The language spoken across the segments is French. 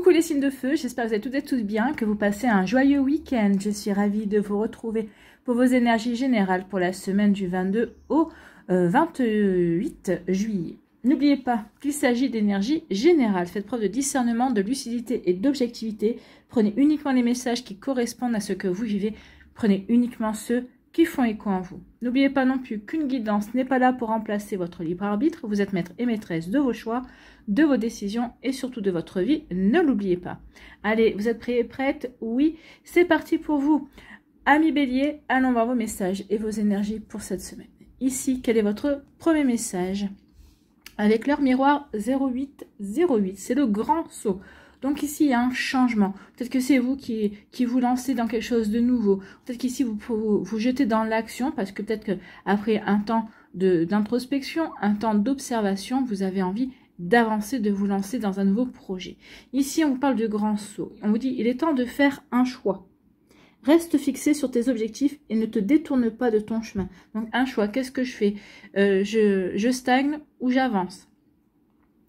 Coucou les signes de feu, j'espère que vous allez toutes et tous bien, que vous passez un joyeux week-end. Je suis ravie de vous retrouver pour vos énergies générales pour la semaine du 22 au 28 juillet. N'oubliez pas qu'il s'agit d'énergie générale. Faites preuve de discernement, de lucidité et d'objectivité. Prenez uniquement les messages qui correspondent à ce que vous vivez. Prenez uniquement ceux qui font écho en vous. N'oubliez pas non plus qu'une guidance n'est pas là pour remplacer votre libre arbitre. Vous êtes maître et maîtresse de vos choix, de vos décisions et surtout de votre vie. Ne l'oubliez pas. Allez, vous êtes prêts et prêtes? Oui, c'est parti pour vous. Amis Bélier, allons voir vos messages et vos énergies pour cette semaine. Ici, quel est votre premier message? Avec l'heure miroir 0808, c'est le grand saut. Donc ici, il y a un changement. Peut-être que c'est vous qui vous lancez dans quelque chose de nouveau. Peut-être qu'ici, vous jetez dans l'action parce que peut-être qu'après un temps d'introspection, un temps d'observation, vous avez envie d'avancer, de vous lancer dans un nouveau projet. Ici, on vous parle de grand saut. On vous dit, il est temps de faire un choix. Reste fixé sur tes objectifs et ne te détourne pas de ton chemin. Donc, un choix, qu'est-ce que je fais? Je stagne ou j'avance?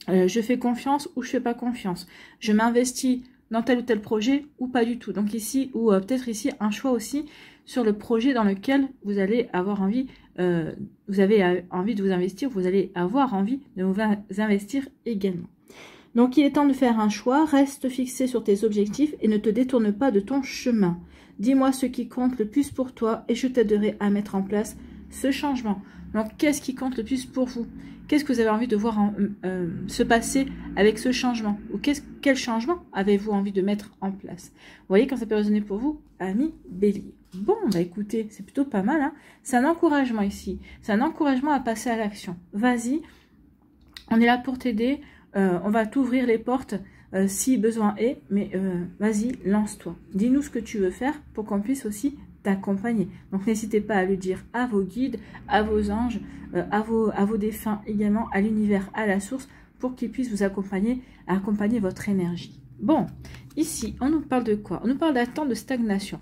Je fais confiance ou je fais pas confiance? Je m'investis dans tel ou tel projet ou pas du tout? Donc ici, ou peut-être ici, un choix aussi sur le projet dans lequel vous allez avoir envie, vous avez envie de vous investir, vous allez avoir envie de vous investir également. Donc il est temps de faire un choix, reste fixé sur tes objectifs et ne te détourne pas de ton chemin. Dis-moi ce qui compte le plus pour toi et je t'aiderai à mettre en place ce changement. Donc qu'est-ce qui compte le plus pour vous? Qu'est-ce que vous avez envie de voir se passer avec ce changement? Ou quel changement avez-vous envie de mettre en place? Vous voyez quand ça peut résonner pour vous, amis Bélier. Bon, bah écoutez, c'est plutôt pas mal. Hein, c'est un encouragement ici. C'est un encouragement à passer à l'action. Vas-y, on est là pour t'aider. On va t'ouvrir les portes si besoin est. Mais vas-y, lance-toi. Dis-nous ce que tu veux faire pour qu'on puisse aussi t'accompagner. Donc n'hésitez pas à le dire à vos guides, à vos anges, à vos défunts également, à l'univers, à la source, pour qu'ils puissent vous accompagner, à accompagner votre énergie. Bon, ici, on nous parle de quoi? On nous parle d'un temps de stagnation.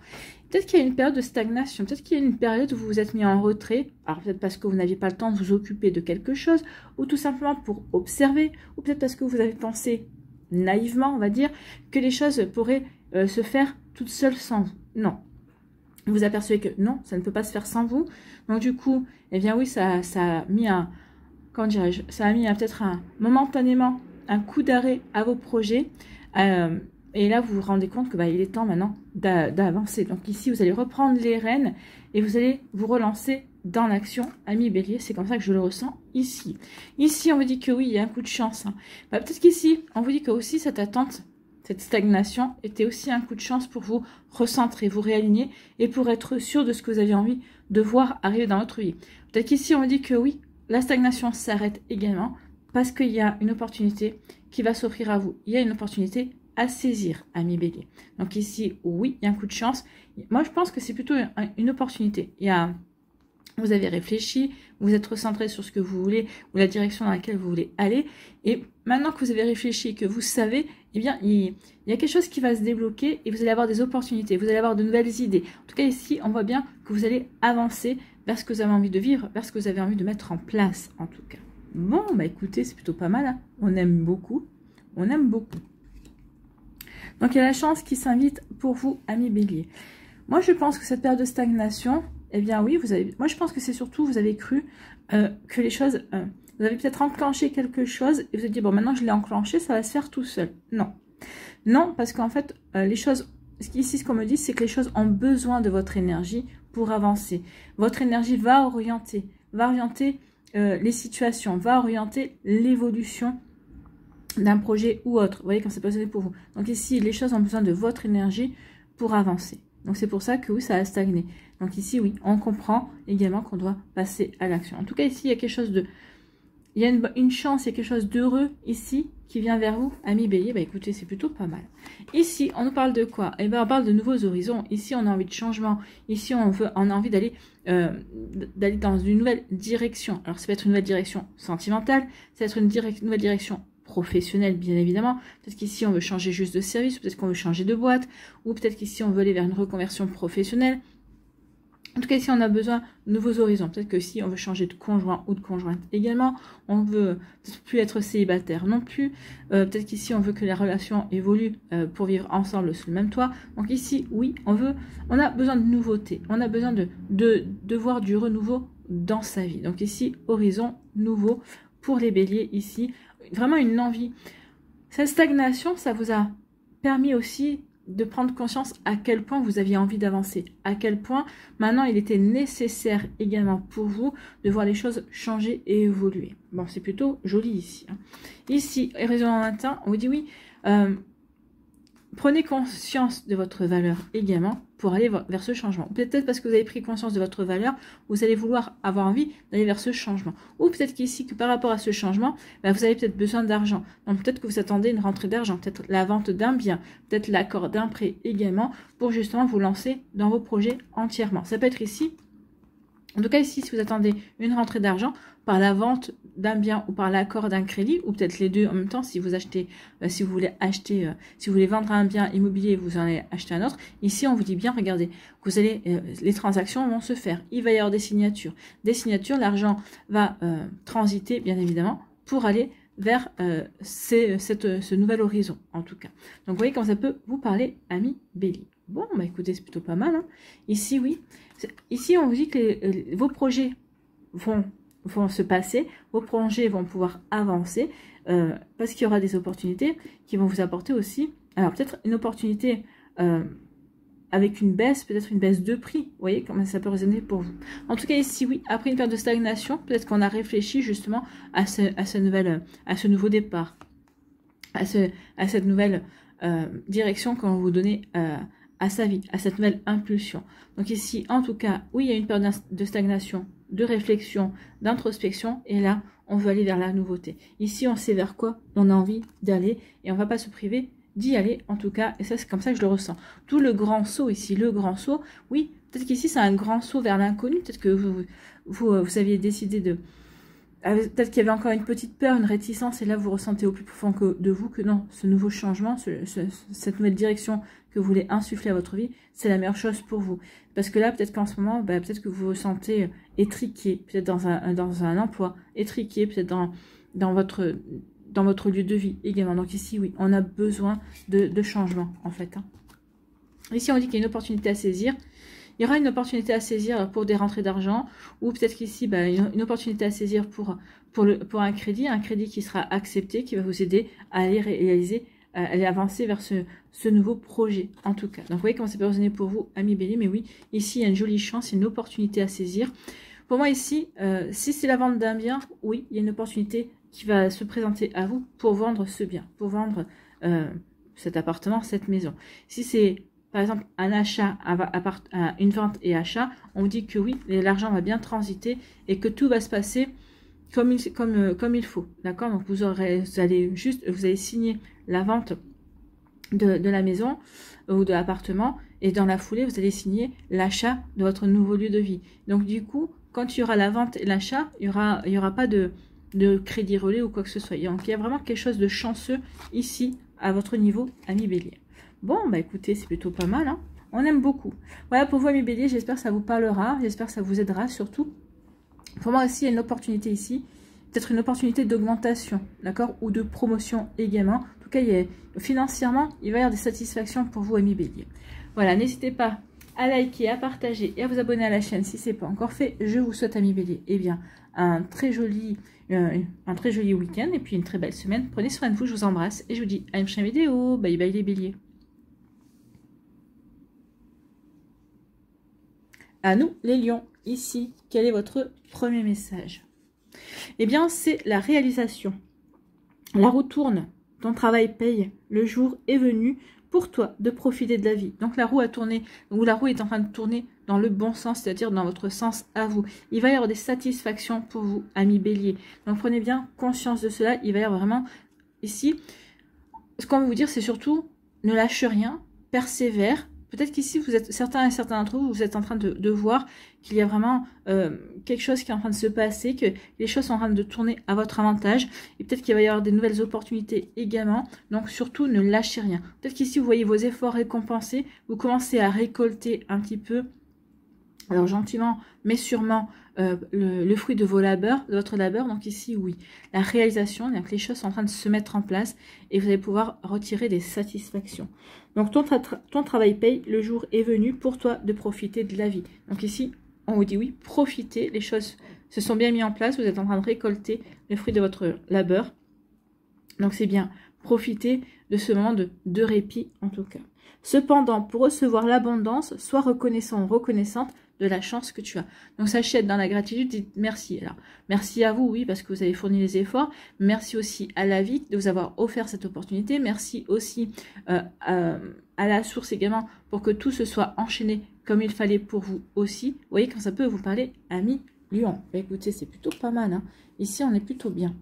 Peut-être qu'il y a une période de stagnation, peut-être qu'il y a une période où vous vous êtes mis en retrait, alors peut-être parce que vous n'aviez pas le temps de vous occuper de quelque chose, ou tout simplement pour observer, ou peut-être parce que vous avez pensé naïvement, on va dire, que les choses pourraient se faire toutes seules sans vous. Non. Vous vous apercevez que non, ça ne peut pas se faire sans vous. Donc du coup, eh bien oui, ça a mis un, comment dirais-je, ça a mis peut-être momentanément un coup d'arrêt à vos projets. Et là, vous vous rendez compte que il est temps maintenant d'avancer. Donc ici, vous allez reprendre les rênes et vous allez vous relancer dans l'action, ami Bélier. C'est comme ça que je le ressens ici. Ici, on vous dit que oui, il y a un coup de chance. Hein. Peut-être qu'ici, on vous dit que aussi cette attente, cette stagnation était aussi un coup de chance pour vous recentrer, vous réaligner et pour être sûr de ce que vous avez envie de voir arriver dans votre vie. Peut-être qu'ici, on me dit que oui, la stagnation s'arrête également parce qu'il y a une opportunité qui va s'offrir à vous. Il y a une opportunité à saisir, ami Bélier. Donc ici, oui, il y a un coup de chance. Moi, je pense que c'est plutôt une opportunité. Vous avez réfléchi, vous êtes recentré sur ce que vous voulez ou la direction dans laquelle vous voulez aller. Et maintenant que vous avez réfléchi et que vous savez, eh bien, il y a quelque chose qui va se débloquer et vous allez avoir des opportunités, vous allez avoir de nouvelles idées. En tout cas, ici, on voit bien que vous allez avancer vers ce que vous avez envie de vivre, vers ce que vous avez envie de mettre en place, en tout cas. Bon, bah écoutez, c'est plutôt pas mal. Hein. On aime beaucoup. On aime beaucoup. Donc, il y a la chance qui s'invite pour vous, amis Bélier. Moi, je pense que cette période de stagnation... Eh bien oui, moi je pense que c'est surtout, vous avez cru que les choses, vous avez peut-être enclenché quelque chose et vous avez dit, bon maintenant je l'ai enclenché, ça va se faire tout seul. Non. Non, parce qu'en fait, les choses, ici ce qu'on me dit, c'est que les choses ont besoin de votre énergie pour avancer. Votre énergie va orienter les situations, va orienter l'évolution d'un projet ou autre. Vous voyez, quand c'est positionné pour vous. Donc ici, les choses ont besoin de votre énergie pour avancer. Donc c'est pour ça que oui, ça a stagné. Donc ici, oui, on comprend également qu'on doit passer à l'action. En tout cas, ici, il y a quelque chose de... Il y a une chance, il y a quelque chose d'heureux ici qui vient vers vous, ami Bélier. Bah écoutez, c'est plutôt pas mal. Ici, on nous parle de quoi? Eh bien, on parle de nouveaux horizons. Ici, on a envie de changement. Ici, on a envie d'aller dans une nouvelle direction. Alors, ça peut être une nouvelle direction sentimentale, ça peut être une nouvelle direction professionnel, bien évidemment. Peut-être qu'ici, on veut changer juste de service, peut-être qu'on veut changer de boîte, ou peut-être qu'ici, on veut aller vers une reconversion professionnelle. En tout cas, ici, on a besoin de nouveaux horizons. Peut-être que si on veut changer de conjoint ou de conjointe également, on veut peut-être plus être célibataire non plus. Peut-être qu'ici, on veut que la relation évolue pour vivre ensemble sous le même toit. Donc ici, oui, on a besoin de nouveautés. On a besoin de voir du renouveau dans sa vie. Donc ici, horizon nouveau pour les béliers ici. Vraiment une envie. Cette stagnation, ça vous a permis aussi de prendre conscience à quel point vous aviez envie d'avancer, à quel point maintenant il était nécessaire également pour vous de voir les choses changer et évoluer. Bon, c'est plutôt joli ici. Hein. Ici, raisonnement matin, on vous dit oui, prenez conscience de votre valeur également pour aller vers ce changement. Peut-être parce que vous avez pris conscience de votre valeur, vous allez vouloir avoir envie d'aller vers ce changement. Ou peut-être qu'ici, que par rapport à ce changement, vous avez peut-être besoin d'argent. Donc peut-être que vous attendez une rentrée d'argent, peut-être la vente d'un bien, peut-être l'accord d'un prêt également, pour justement vous lancer dans vos projets entièrement. Ça peut être ici. En tout cas, ici, si vous attendez une rentrée d'argent par la vente d'un bien ou par l'accord d'un crédit, ou peut-être les deux en même temps, si vous achetez, si vous voulez vendre un bien immobilier et vous en allez acheter un autre, ici, on vous dit bien, regardez, vous allez, les transactions vont se faire. Il va y avoir des signatures. Des signatures, l'argent va transiter, bien évidemment, pour aller vers ce nouvel horizon, en tout cas. Donc, vous voyez comment ça peut vous parler, amis Bélier. Bon, bah écoutez, c'est plutôt pas mal. Hein. Ici, oui. Ici, on vous dit que vos projets vont se passer, vos projets vont pouvoir avancer, parce qu'il y aura des opportunités qui vont vous apporter aussi, alors peut-être une opportunité avec une baisse, peut-être une baisse de prix, vous voyez comment ça peut résonner pour vous. En tout cas ici, oui, après une période de stagnation, peut-être qu'on a réfléchi justement à ce nouveau départ, à cette nouvelle direction qu'on va vous donner à sa vie, à cette nouvelle impulsion. Donc ici, en tout cas, oui, il y a une période de stagnation, de réflexion, d'introspection, et là, on veut aller vers la nouveauté. Ici, on sait vers quoi on a envie d'aller, et on ne va pas se priver d'y aller, en tout cas, et ça, c'est comme ça que je le ressens. Tout le grand saut ici, le grand saut, oui, peut-être qu'ici, c'est un grand saut vers l'inconnu, peut-être que vous aviez décidé de... Peut-être qu'il y avait encore une petite peur, une réticence, et là, vous ressentez au plus profond de vous que non, ce nouveau changement, cette nouvelle direction que vous voulez insuffler à votre vie, c'est la meilleure chose pour vous. Parce que là, peut-être qu'en ce moment, peut-être que vous vous sentez étriqué, peut-être dans un emploi, étriqué, peut-être dans votre lieu de vie également. Donc ici, oui, on a besoin de changement, en fait. Hein. Ici, on dit qu'il y a une opportunité à saisir. Il y aura une opportunité à saisir pour des rentrées d'argent, ou peut-être qu'ici, une opportunité à saisir pour un crédit qui sera accepté, qui va vous aider à aller réaliser, à aller avancer vers ce nouveau projet, en tout cas. Donc, vous voyez comment ça peut résonner pour vous, amis Bélier, mais oui, ici, il y a une jolie chance, une opportunité à saisir. Pour moi, ici, si c'est la vente d'un bien, oui, il y a une opportunité qui va se présenter à vous pour vendre ce bien, pour vendre cet appartement, cette maison. Si c'est par exemple un achat, une vente et achat, on vous dit que oui, l'argent va bien transiter et que tout va se passer comme il faut. D'accord? Donc vous allez signer la vente de la maison ou de l'appartement, et dans la foulée, vous allez signer l'achat de votre nouveau lieu de vie. Donc du coup, quand il y aura la vente et l'achat, il y aura pas de crédit relais ou quoi que ce soit. Donc il y a vraiment quelque chose de chanceux ici à votre niveau, ami Bélier. Bon, écoutez, c'est plutôt pas mal, hein. On aime beaucoup. Voilà pour vous, amis Bélier, j'espère que ça vous parlera, j'espère que ça vous aidera surtout. Pour moi aussi, il y a une opportunité ici, peut-être une opportunité d'augmentation, d'accord, ou de promotion également. En tout cas, financièrement, il va y avoir des satisfactions pour vous, amis Bélier. Voilà, n'hésitez pas à liker, à partager et à vous abonner à la chaîne si ce n'est pas encore fait. Je vous souhaite, amis Bélier, un très joli week-end et puis une très belle semaine. Prenez soin de vous, je vous embrasse et je vous dis à une prochaine vidéo. Bye bye les Béliers. À nous, les lions, ici, quel est votre premier message? Eh bien, c'est la réalisation. La roue tourne, ton travail paye, le jour est venu pour toi de profiter de la vie. Donc la roue a tourné, ou la roue est en train de tourner dans le bon sens, c'est-à-dire dans votre sens à vous. Il va y avoir des satisfactions pour vous, amis Bélier. Donc prenez bien conscience de cela. Il va y avoir vraiment, ici, ce qu'on veut vous dire, c'est surtout, ne lâche rien, persévère. Peut-être qu'ici, certains et certains d'entre vous, vous êtes en train de voir qu'il y a vraiment quelque chose qui est en train de se passer, que les choses sont en train de tourner à votre avantage. Et peut-être qu'il va y avoir des nouvelles opportunités également. Donc surtout, ne lâchez rien. Peut-être qu'ici, vous voyez vos efforts récompensés. Vous commencez à récolter un petit peu Alors gentiment, mais sûrement, le fruit de vos labeurs, de votre labeur. Donc ici, oui, la réalisation, donc les choses sont en train de se mettre en place et vous allez pouvoir retirer des satisfactions. Donc ton travail paye, le jour est venu pour toi de profiter de la vie. Donc ici, on vous dit oui, profitez, les choses se sont bien mises en place, vous êtes en train de récolter le fruit de votre labeur. Donc c'est bien, profitez de ce moment de répit en tout cas. Cependant, pour recevoir l'abondance, sois reconnaissant ou reconnaissante de la chance que tu as. Donc sachez être dans la gratitude, dites merci. Alors, merci à vous, oui, parce que vous avez fourni les efforts. Merci aussi à la vie de vous avoir offert cette opportunité. Merci aussi à la source également pour que tout se soit enchaîné comme il fallait pour vous aussi. Vous voyez quand ça peut vous parler, ami Lion. Bah, écoutez, c'est plutôt pas mal. Hein. Ici, on est plutôt bien.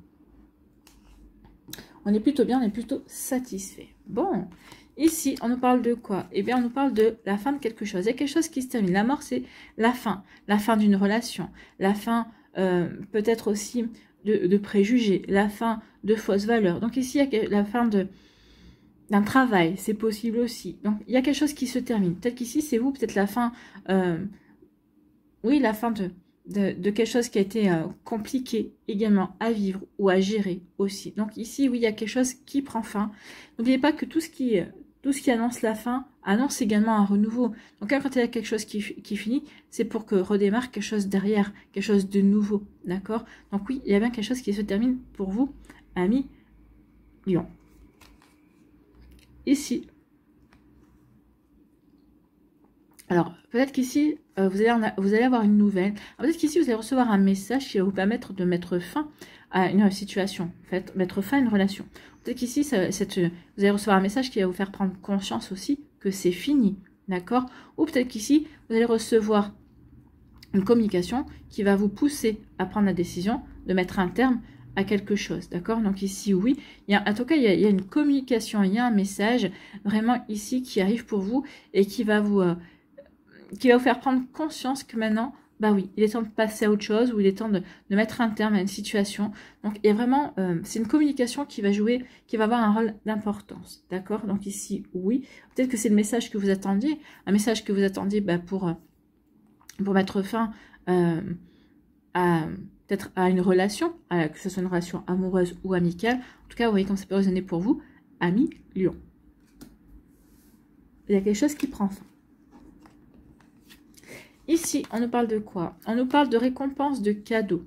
On est plutôt bien, on est plutôt satisfait. Bon, ici, on nous parle de quoi? Eh bien, on nous parle de la fin de quelque chose. Il y a quelque chose qui se termine. La mort, c'est la fin d'une relation, la fin peut-être aussi de préjugés, la fin de fausses valeurs. Donc ici, il y a la fin d'un travail, c'est possible aussi. Donc, il y a quelque chose qui se termine. Peut-être qu'ici, c'est vous, peut-être la fin, oui, la fin de quelque chose qui a été compliqué également à vivre ou à gérer aussi. Donc ici, oui, il y a quelque chose qui prend fin. N'oubliez pas que tout ce qui annonce la fin annonce également un renouveau. Donc là, quand il y a quelque chose qui finit, c'est pour que redémarre quelque chose derrière, quelque chose de nouveau. D'accord? Donc oui, il y a bien quelque chose qui se termine pour vous, ami Lion. Ici. Alors, peut-être qu'ici, vous allez avoir une nouvelle. Peut-être qu'ici, vous allez recevoir un message qui va vous permettre de mettre fin à une situation. En fait, mettre fin à une relation. Peut-être qu'ici, vous allez recevoir un message qui va vous faire prendre conscience aussi que c'est fini. D'accord? Ou peut-être qu'ici, vous allez recevoir une communication qui va vous pousser à prendre la décision de mettre un terme à quelque chose. D'accord? Donc ici, oui. En tout cas, il y a une communication, il y a un message vraiment ici qui arrive pour vous et qui va vous faire prendre conscience que maintenant, bah oui, il est temps de passer à autre chose ou il est temps de mettre un terme à une situation. Donc, il y a vraiment, c'est une communication qui va jouer, qui va avoir un rôle d'importance. D'accord? Donc ici, oui. Peut-être que c'est le message que vous attendiez, un message que vous attendiez pour mettre fin peut-être à une relation, que ce soit une relation amoureuse ou amicale. En tout cas, vous voyez comme ça peut résonner pour vous, ami Lion. Il y a quelque chose qui prend fin. Ici, on nous parle de quoi? On nous parle de récompense, de cadeaux.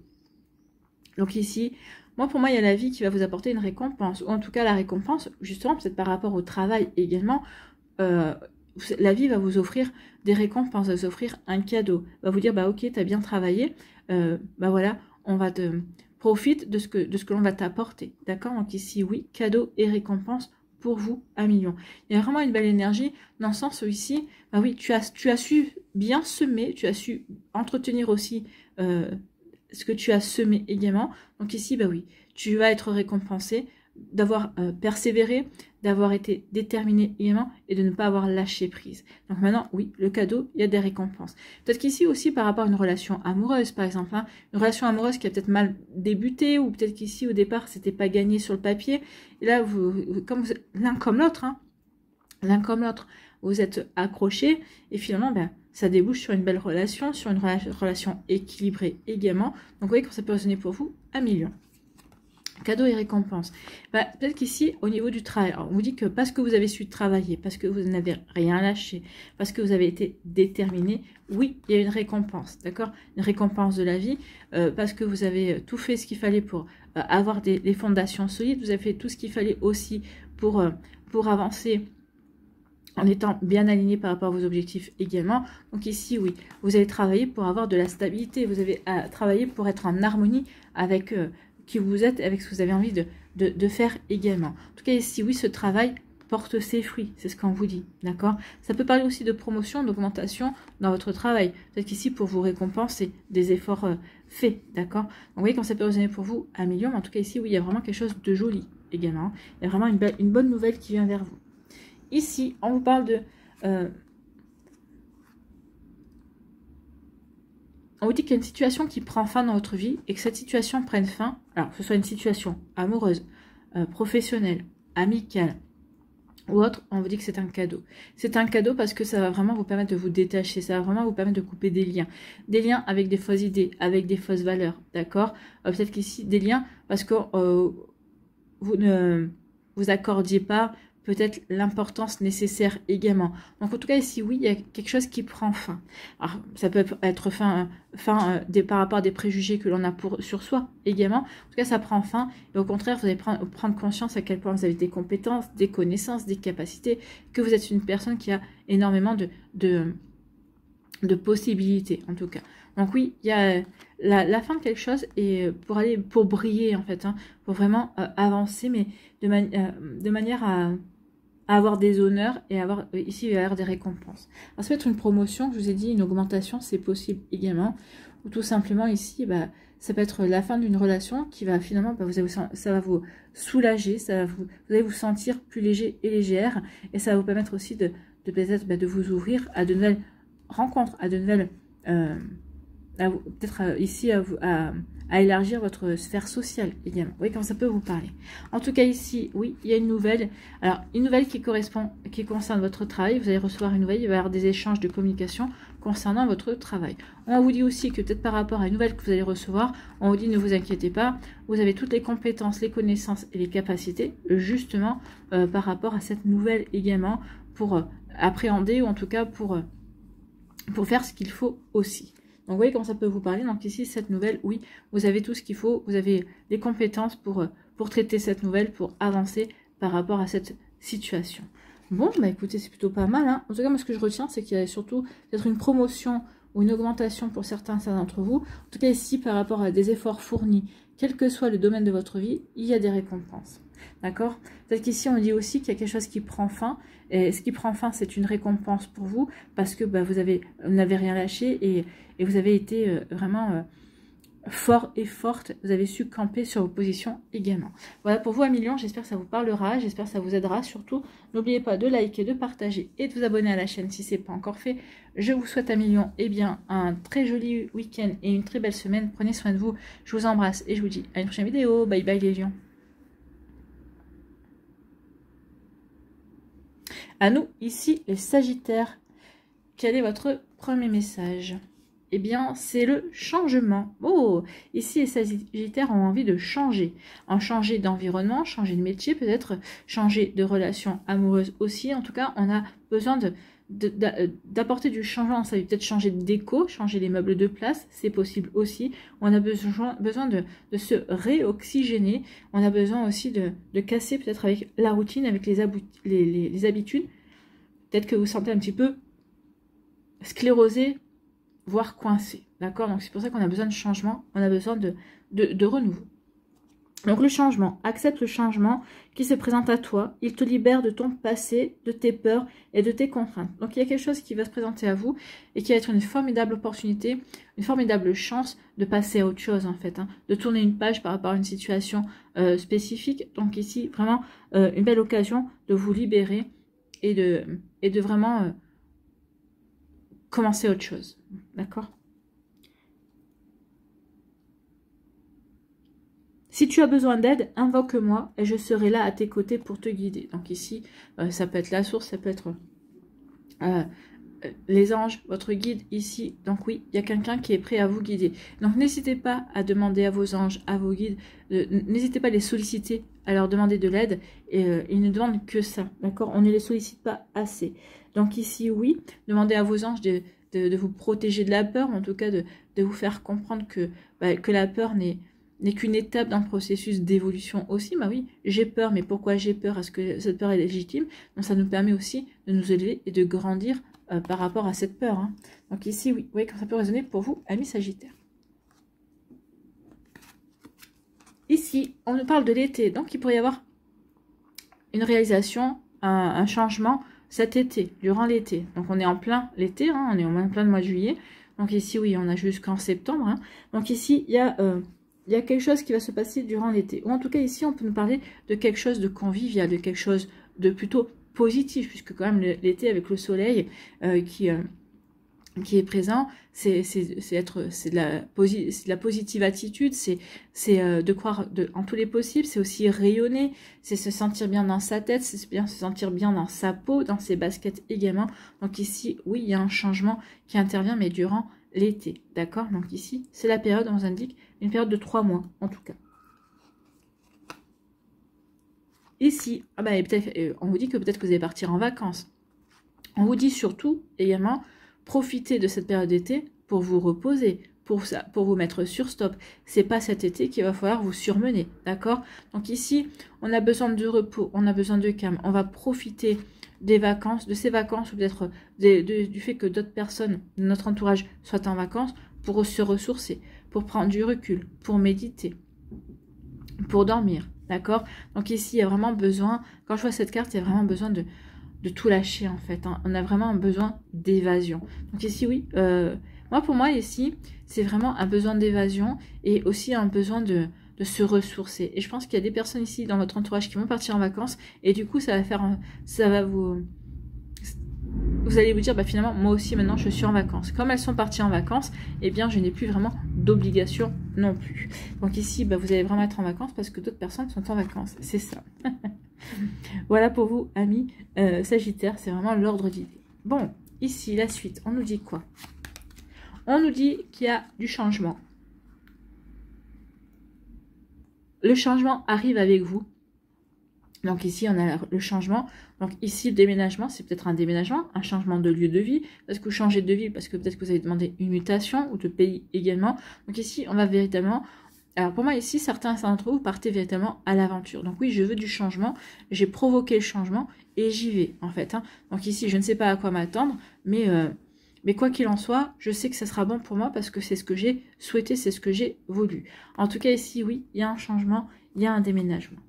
Donc ici, pour moi, il y a la vie qui va vous apporter une récompense. Ou en tout cas, la récompense, justement, peut-être par rapport au travail également, la vie va vous offrir des récompenses, va vous offrir un cadeau. Va vous dire, bah ok, tu as bien travaillé, bah voilà, on va te profite de ce que l'on va t'apporter. D'accord? Donc ici, oui, cadeau et récompense pour vous, à million. Il y a vraiment une belle énergie dans le sens où ici, bah oui, tu as su bien semer, tu as su entretenir aussi ce que tu as semé également. Donc ici, bah oui, tu vas être récompensé d'avoir persévéré, d'avoir été déterminé également et de ne pas avoir lâché prise. Donc maintenant, oui, le cadeau, il y a des récompenses. Peut-être qu'ici aussi, par rapport à une relation amoureuse, par exemple, hein, une relation amoureuse qui a peut-être mal débuté ou peut-être qu'ici, au départ, c'était pas gagné sur le papier. Et là, l'un comme l'autre, hein, l'un comme l'autre, vous êtes accrochés et finalement, ben, ça débouche sur une belle relation, sur une relation équilibrée également. Donc, vous voyez que ça peut résonner pour vous, un million. Cadeau et récompense. Bah, peut-être qu'ici, au niveau du travail, on vous dit que parce que vous avez su travailler, parce que vous n'avez rien lâché, parce que vous avez été déterminé, oui, il y a une récompense, d'accord? Une récompense de la vie, parce que vous avez tout fait ce qu'il fallait pour avoir des fondations solides, vous avez fait tout ce qu'il fallait aussi pour avancer en étant bien aligné par rapport à vos objectifs également. Donc ici, oui, vous avez travaillé pour avoir de la stabilité, vous avez travaillé pour être en harmonie avec qui vous êtes, avec ce que vous avez envie de faire également. En tout cas, ici, oui, ce travail porte ses fruits, c'est ce qu'on vous dit, d'accord? Ça peut parler aussi de promotion, d'augmentation dans votre travail. Peut-être qu'ici, pour vous récompenser des efforts faits, d'accord? Donc, vous voyez, quand ça peut résonner pour vous, un million, mais en tout cas, ici, oui, il y a vraiment quelque chose de joli également. Il y a vraiment une bonne nouvelle qui vient vers vous. Ici, on vous parle de... on vous dit qu'il y a une situation qui prend fin dans votre vie et que cette situation prenne fin, alors que ce soit une situation amoureuse, professionnelle, amicale ou autre, on vous dit que c'est un cadeau. C'est un cadeau parce que ça va vraiment vous permettre de vous détacher, ça va vraiment vous permettre de couper des liens avec des fausses idées, avec des fausses valeurs, d'accord? Peut-être qu'ici, des liens parce que vous ne vous accordiez pas peut-être l'importance nécessaire également. Donc en tout cas ici, oui, il y a quelque chose qui prend fin. Alors ça peut être fin par rapport à des préjugés que l'on a sur soi également. En tout cas, ça prend fin. Et au contraire, vous allez prendre conscience à quel point vous avez des compétences, des connaissances, des capacités, que vous êtes une personne qui a énormément de possibilités en tout cas. Donc oui, il y a la fin de quelque chose et pour briller en fait, hein, pour vraiment avancer, mais de manière à avoir des honneurs et ici il va y avoir des récompenses. Alors ça peut être une promotion, je vous ai dit, une augmentation, c'est possible également, ou tout simplement ici, ça peut être la fin d'une relation qui va finalement, ça va vous soulager, vous allez vous sentir plus léger et légère, et ça va vous permettre aussi de peut-être de vous ouvrir à de nouvelles rencontres, à de nouvelles peut-être ici à élargir votre sphère sociale également. Vous voyez comment ça peut vous parler. En tout cas ici, oui, il y a une nouvelle. Alors, une nouvelle qui concerne votre travail. Vous allez recevoir une nouvelle, il va y avoir des échanges de communication concernant votre travail. On vous dit aussi que peut-être par rapport à une nouvelle que vous allez recevoir, on vous dit ne vous inquiétez pas, vous avez toutes les compétences, les connaissances et les capacités, justement, par rapport à cette nouvelle également, pour appréhender ou en tout cas pour faire ce qu'il faut aussi. Donc, vous voyez comment ça peut vous parler. Donc, ici, cette nouvelle, oui, vous avez tout ce qu'il faut. Vous avez les compétences pour traiter cette nouvelle, pour avancer par rapport à cette situation. Bon, écoutez, c'est plutôt pas mal. Hein. En tout cas, moi, ce que je retiens, c'est qu'il y a surtout peut-être une promotion ou une augmentation pour certains d'entre vous. En tout cas, ici, par rapport à des efforts fournis, quel que soit le domaine de votre vie, il y a des récompenses. D'accord? Peut-être qu'ici, on dit aussi qu'il y a quelque chose qui prend fin. Et ce qui prend fin, c'est une récompense pour vous parce que vous n'avez rien lâché et vous avez été vraiment fort et forte. Vous avez su camper sur vos positions également. Voilà pour vous, 1 million. J'espère que ça vous parlera. J'espère que ça vous aidera. Surtout, n'oubliez pas de liker, de partager et de vous abonner à la chaîne si ce n'est pas encore fait. Je vous souhaite 1 million. Un très joli week-end et une très belle semaine. Prenez soin de vous. Je vous embrasse et je vous dis à une prochaine vidéo. Bye bye les lions. À nous, ici, les Sagittaires. Quel est votre premier message? Eh bien, c'est le changement. Oh, ici, les Sagittaires ont envie de changer. Changer d'environnement, changer de métier, peut-être changer de relation amoureuse aussi. En tout cas, on a besoin d'apporter du changement. Ça veut peut-être changer de déco, changer les meubles de place, c'est possible aussi. On a besoin de se réoxygéner. On a besoin aussi de casser peut-être avec la routine, avec les habitudes. Peut-être que vous sentez un petit peu sclérosé, voire coincé. D'accord? Donc c'est pour ça qu'on a besoin de changement, on a besoin de renouveau. Donc le changement, accepte le changement qui se présente à toi. Il te libère de ton passé, de tes peurs et de tes contraintes. Donc il y a quelque chose qui va se présenter à vous et qui va être une formidable opportunité, une formidable chance de passer à autre chose en fait. De tourner une page par rapport à une situation spécifique. Donc ici, vraiment une belle occasion de vous libérer et de vraiment commencer autre chose. D'accord? Si tu as besoin d'aide, invoque-moi et je serai là à tes côtés pour te guider. Donc ici, ça peut être la source, ça peut être les anges, votre guide ici. Donc oui, il y a quelqu'un qui est prêt à vous guider. Donc n'hésitez pas à demander à vos anges, à vos guides, n'hésitez pas à les solliciter, à leur demander de l'aide. Et ils ne demandent que ça, d'accord? On ne les sollicite pas assez. Donc ici, oui, demandez à vos anges de vous protéger de la peur, en tout cas de vous faire comprendre que la peur n'est qu'une étape dans le processus d'évolution aussi. Oui, j'ai peur, mais pourquoi j'ai peur? Est-ce que cette peur est légitime? Donc ça nous permet aussi de nous élever et de grandir par rapport à cette peur. Donc ici, oui, vous voyez quand ça peut résonner pour vous, amis Sagittaires. Ici, on nous parle de l'été, donc il pourrait y avoir une réalisation, un changement cet été, durant l'été. Donc on est en plein l'été, on est en plein le mois de juillet. Donc ici, oui, on a jusqu'en septembre. Donc ici, il y a quelque chose qui va se passer durant l'été. Ou en tout cas, ici, on peut nous parler de quelque chose de convivial, de quelque chose de plutôt positif, puisque quand même l'été, avec le soleil qui qui est présent, c'est de la positive attitude, c'est de croire en tous les possibles, c'est aussi rayonner, c'est se sentir bien dans sa tête, c'est bien se sentir bien dans sa peau, dans ses baskets également. Donc ici, oui, il y a un changement qui intervient, mais durant l'été, d'accord? Donc ici, c'est la période, on vous indique, une période de 3 mois, en tout cas. Ici, on vous dit que peut-être que vous allez partir en vacances. On vous dit surtout, également, profitez de cette période d'été pour vous reposer, pour vous mettre sur stop. C'est pas cet été qu'il va falloir vous surmener, d'accord? Donc ici, on a besoin de repos, on a besoin de calme. On va profiter des vacances, de ces vacances, ou peut-être du fait que d'autres personnes de notre entourage soient en vacances, pour se ressourcer, pour prendre du recul, pour méditer, pour dormir, d'accord? Donc ici, il y a vraiment besoin, quand je vois cette carte, il y a vraiment besoin de tout lâcher en fait, hein. On a vraiment un besoin d'évasion. Donc ici oui, pour moi ici, c'est vraiment un besoin d'évasion et aussi un besoin de se ressourcer. Et je pense qu'il y a des personnes ici dans votre entourage qui vont partir en vacances et du coup ça va vous allez vous dire, finalement moi aussi maintenant je suis en vacances. Comme elles sont parties en vacances, eh bien je n'ai plus vraiment d'obligation non plus. Donc ici vous allez vraiment être en vacances parce que d'autres personnes sont en vacances, c'est ça. Voilà pour vous, amis Sagittaire, c'est vraiment l'ordre d'idée. Bon, ici, la suite, on nous dit quoi? On nous dit qu'il y a du changement. Le changement arrive avec vous. Donc ici, on a le changement. Donc ici, le déménagement, c'est peut-être un déménagement, un changement de lieu de vie. Parce que vous changez de ville, parce que peut-être que vous avez demandé une mutation, ou de pays également. Donc ici, on va véritablement... Alors pour moi ici, certains d'entre vous partez véritablement à l'aventure. Donc oui, je veux du changement, j'ai provoqué le changement et j'y vais en fait, hein. Donc ici, je ne sais pas à quoi m'attendre, mais quoi qu'il en soit, je sais que ça sera bon pour moi parce que c'est ce que j'ai souhaité, c'est ce que j'ai voulu. En tout cas ici, oui, il y a un changement, il y a un déménagement.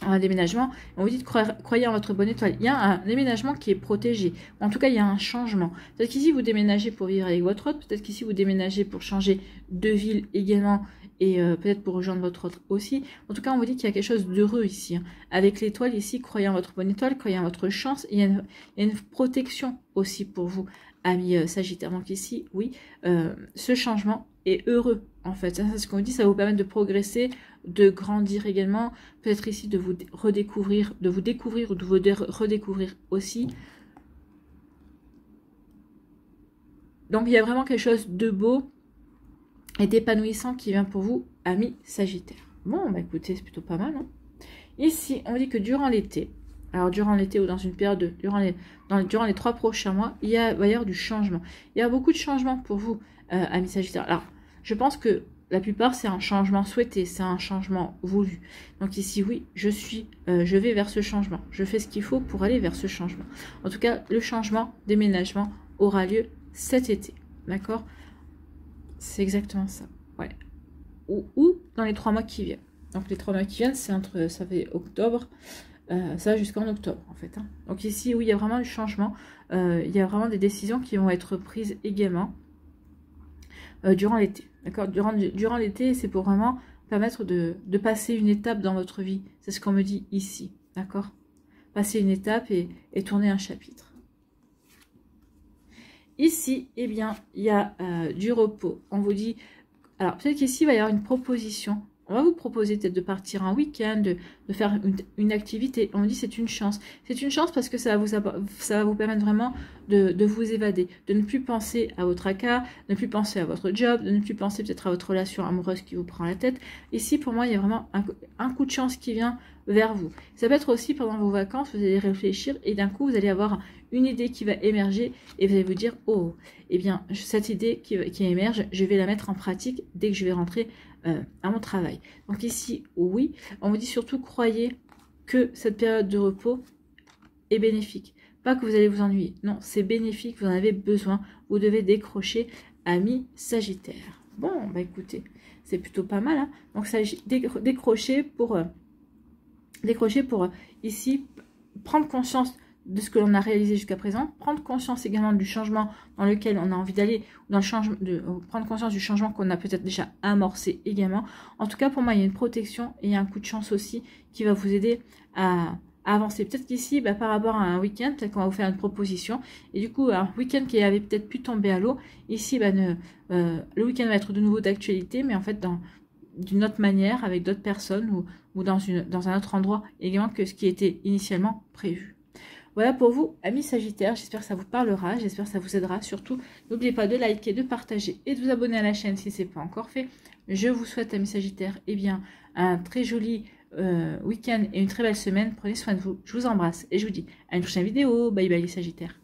Un déménagement, on vous dit de croyez en votre bonne étoile. Il y a un déménagement qui est protégé. En tout cas, il y a un changement. Peut-être qu'ici, vous déménagez pour vivre avec votre autre. Peut-être qu'ici, vous déménagez pour changer de ville également. Et peut-être pour rejoindre votre autre aussi. En tout cas, on vous dit qu'il y a quelque chose d'heureux ici, hein. Avec l'étoile ici, croyez en votre bonne étoile, croyez en votre chance. Il y a une protection aussi pour vous, amis Sagittaire. Donc ici, oui, ce changement est heureux. En fait, c'est ce qu'on vous dit, ça va vous permettre de progresser, de grandir également, peut-être ici de vous redécouvrir, ou de vous redécouvrir aussi. Donc il y a vraiment quelque chose de beau et d'épanouissant qui vient pour vous, amis Sagittaire. Bon, écoutez, c'est plutôt pas mal, hein. Ici, on dit que durant l'été, alors durant l'été ou dans une période, durant les 3 prochains mois, va y avoir du changement. Il y a beaucoup de changements pour vous, amis Sagittaire. Alors, je pense que la plupart, c'est un changement souhaité, c'est un changement voulu. Donc ici, oui, je vais vers ce changement. Je fais ce qu'il faut pour aller vers ce changement. En tout cas, le changement, déménagement, aura lieu cet été. D'accord? C'est exactement ça. Ouais. Ou dans les 3 mois qui viennent. Donc les 3 mois qui viennent, ça fait octobre, ça va jusqu'en octobre en fait, hein. Donc ici, oui, il y a vraiment du changement. Il y a vraiment des décisions qui vont être prises également durant l'été. D'accord, durant l'été, c'est pour vraiment permettre de passer une étape dans votre vie. C'est ce qu'on me dit ici. D'accord, passer une étape et tourner un chapitre. Ici, eh bien, il y a du repos. On vous dit... Alors, peut-être qu'ici, il va y avoir une proposition. On va vous proposer peut-être de partir un week-end, de faire une activité. On vous dit c'est une chance. C'est une chance parce que ça va vous permettre vraiment de vous évader, de ne plus penser à votre tracas, de ne plus penser à votre job, de ne plus penser peut-être à votre relation amoureuse qui vous prend la tête. Ici, pour moi, il y a vraiment un coup de chance qui vient vers vous. Ça peut être aussi pendant vos vacances, vous allez réfléchir et d'un coup, vous allez avoir une idée qui va émerger et vous allez vous dire, oh, eh bien, cette idée qui émerge, je vais la mettre en pratique dès que je vais rentrer à mon travail. Donc ici, oui, on vous dit surtout, croyez que cette période de repos est bénéfique. Pas que vous allez vous ennuyer. Non, c'est bénéfique, vous en avez besoin. Vous devez décrocher, amis Sagittaire. Bon, écoutez, c'est plutôt pas mal, hein. Donc, décrocher pour ici prendre conscience de ce que l'on a réalisé jusqu'à présent, prendre conscience également du changement dans lequel on a envie d'aller, prendre conscience du changement qu'on a peut-être déjà amorcé également. En tout cas, pour moi, il y a une protection et il y a un coup de chance aussi qui va vous aider à avancer. Peut-être qu'ici, par rapport à un week-end, peut-être qu'on va vous faire une proposition. Et du coup, un week-end qui avait peut-être pu tomber à l'eau, ici, le week-end va être de nouveau d'actualité, mais en fait, d'une autre manière, avec d'autres personnes ou dans un autre endroit également que ce qui était initialement prévu. Voilà pour vous, amis Sagittaires, j'espère que ça vous parlera, j'espère que ça vous aidera. Surtout, n'oubliez pas de liker, de partager et de vous abonner à la chaîne si ce n'est pas encore fait. Je vous souhaite, amis Sagittaires, un très joli week-end et une très belle semaine. Prenez soin de vous, je vous embrasse et je vous dis à une prochaine vidéo. Bye bye les Sagittaires.